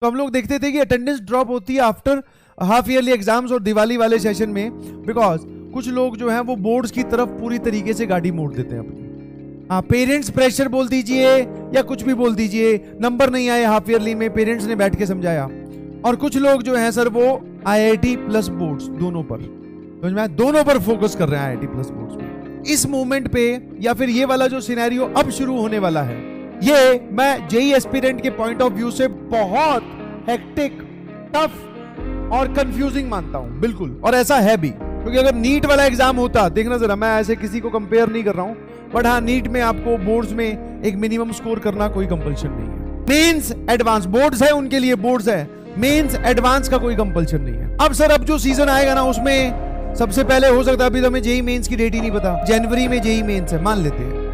तो हम लोग देखते थे कि अटेंडेंस ड्रॉप होती है आफ्टर हाफ ईयरली एग्जाम्स और दिवाली वाले सेशन में, बिकॉज कुछ लोग जो हैं वो बोर्ड्स की तरफ पूरी तरीके से गाड़ी मोड़ देते हैं अपनी। हाँ, पेरेंट्स प्रेशर बोल दीजिए या कुछ भी बोल दीजिए, नंबर नहीं आए हाफ ईयरली में, पेरेंट्स ने बैठ के समझाया। और कुछ लोग जो हैं सर वो IIT प्लस बोर्ड्स दोनों पर, समझ में, दोनों पर फोकस कर रहे हैं IIT प्लस बोर्ड्स में। इस मोमेंट पे या फिर ये वाला जो सिनेरियो अब शुरू होने वाला है, ये मैं जेई एस्पिरेंट के पॉइंट ऑफ व्यू से बहुत हेक्टिक, टफ और कंफ्यूजिंग मानता हूं, बिल्कुल। और ऐसा है भी, क्योंकि अगर नीट वाला एग्जाम होता, देखना जरा, मैं ऐसे किसी को कंपेयर नहीं कर रहा हूं, बट हाँ, नीट में आपको बोर्ड्स में एक मिनिमम स्कोर करना कोई कंपल्शन नहीं है। मेंस एडवांस बोर्ड्स है, उनके लिए बोर्ड्स है, मेंस एडवांस का कोई कंपल्शन नहीं है। अब सर अब जो सीजन आएगा ना, उसमें सबसे पहले हो सकता है, अभी तो हमें जेई मेंस की डेट ही नहीं पता, जनवरी में जेई मेंस है मान लेते हैं,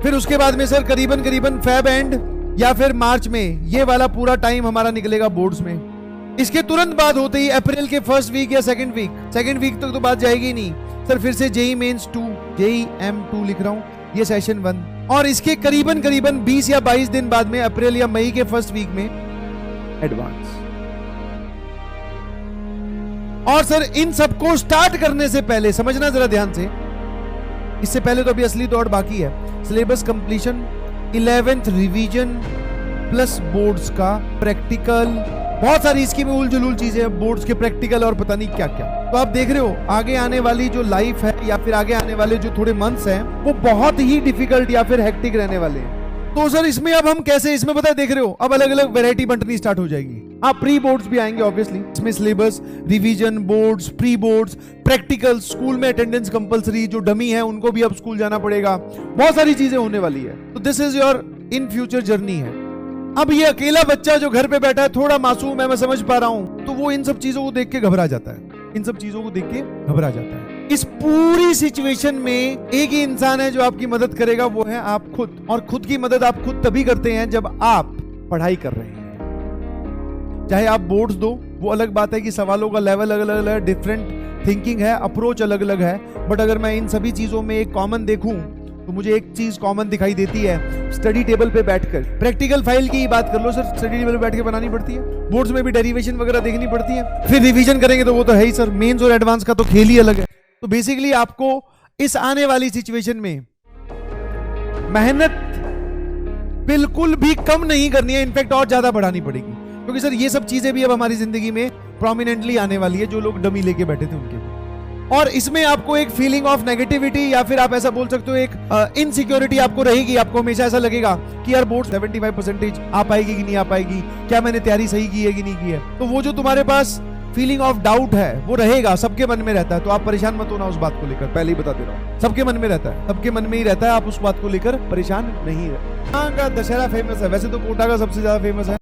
फिर उसके बाद में सर करीबन फेब एंड या फिर मार्च में ये वाला पूरा टाइम हमारा निकलेगा बोर्ड्स में। इसके तुरंत बाद होते ही अप्रैल के फर्स्ट वीक या सेकंड वीक तक तो बात जाएगी नहीं सर, फिर से जेई मेंस 2, जेई M2 लिख रहा हूं, ये सेशन 1, और इसके करीबन 20 या 22 दिन बाद में अप्रैल या मई के फर्स्ट वीक में एडवांस। और सर इन सबको स्टार्ट करने से पहले समझना जरा ध्यान से, इससे पहले तो अभी असली दौड़ बाकी है, syllabus completion, 11th revision plus boards का प्रैक्टिकल, बहुत सारी इसकी में उल जुलूल चीजें हैं, बोर्ड्स के प्रैक्टिकल और पता नहीं क्या क्या। तो आप देख रहे हो आगे आने वाली जो लाइफ है या फिर आगे आने वाले जो थोड़े मंथ्स हैं वो बहुत ही डिफिकल्ट या फिर हेक्टिक रहने वाले हैं। तो सर इसमें अब हम कैसे, इसमें पता है, देख रहे हो अब अलग अलग वैरायटी बंटनी स्टार्ट हो जाएगी। हाँ, प्री बोर्ड्स भी आएंगे ऑब्वियसली, इसमें syllabus, revision, boards, pre boards, practical, school में अटेंडेंस कंपलसरी, जो डमी है उनको भी अब स्कूल जाना पड़ेगा, बहुत सारी चीजें होने वाली है। तो this is your in future journey है। अब ये अकेला बच्चा जो घर पे बैठा है, थोड़ा मासूम है, मैं समझ पा रहा हूं, तो वो इन सब चीजों को देख के घबरा जाता है, इन सब चीजों को देख के घबरा जाता है। इस पूरी सिचुएशन में एक ही इंसान है जो आपकी मदद करेगा, वो है आप खुद। और खुद की मदद आप खुद तभी करते हैं जब आप पढ़ाई कर रहे हैं। चाहे आप बोर्ड्स दो, वो अलग बात है कि सवालों का लेवल अलग अलग है, डिफरेंट थिंकिंग है, अप्रोच अलग अलग है, बट अगर मैं इन सभी चीजों में एक कॉमन देखूं तो मुझे एक चीज कॉमन दिखाई देती है, स्टडी टेबल पे बैठकर। प्रैक्टिकल फाइल की बात कर लो सर, स्टडी टेबल पे बैठ के बनानी पड़ती है, बोर्ड्स में भी डेरिवेशन वगैरह देखनी पड़ती है, फिर रिवीजन करेंगे तो वो तो है ही सर, मेंस और एडवांस का तो खेल ही अलग है। तो बेसिकली आपको इस आने वाली सिचुएशन में मेहनत बिल्कुल भी कम नहीं करनी है, इनफैक्ट और ज्यादा बढ़ानी पड़ेगी, क्योंकि सर ये सब चीजें भी अब हमारी जिंदगी में प्रोमिनेंटली आने वाली है, जो लोग डमी लेके बैठे थे उनके। और इसमें आपको एक फीलिंग ऑफ नेगेटिविटी या फिर आप ऐसा बोल सकते हो एक इनसिक्योरिटी आपको रहेगी। आपको हमेशा ऐसा लगेगा कि यार बोर्ड 75% आ पाएगी कि नहीं आ पाएगी, क्या मैंने तैयारी सही की है कि नहीं की है। तो वो जो तुम्हारे पास फीलिंग ऑफ डाउट है वो रहेगा, सबके मन में रहता है। तो आप परेशान मत होना उस बात को लेकर, पहले ही बता दे रहा हूँ, सबके मन में रहता है, सबके मन में ही रहता है, आप उस बात को लेकर परेशान नहीं है। कहाँ का दशहरा फेमस है? वैसे तो कोटा का सबसे ज्यादा फेमस है,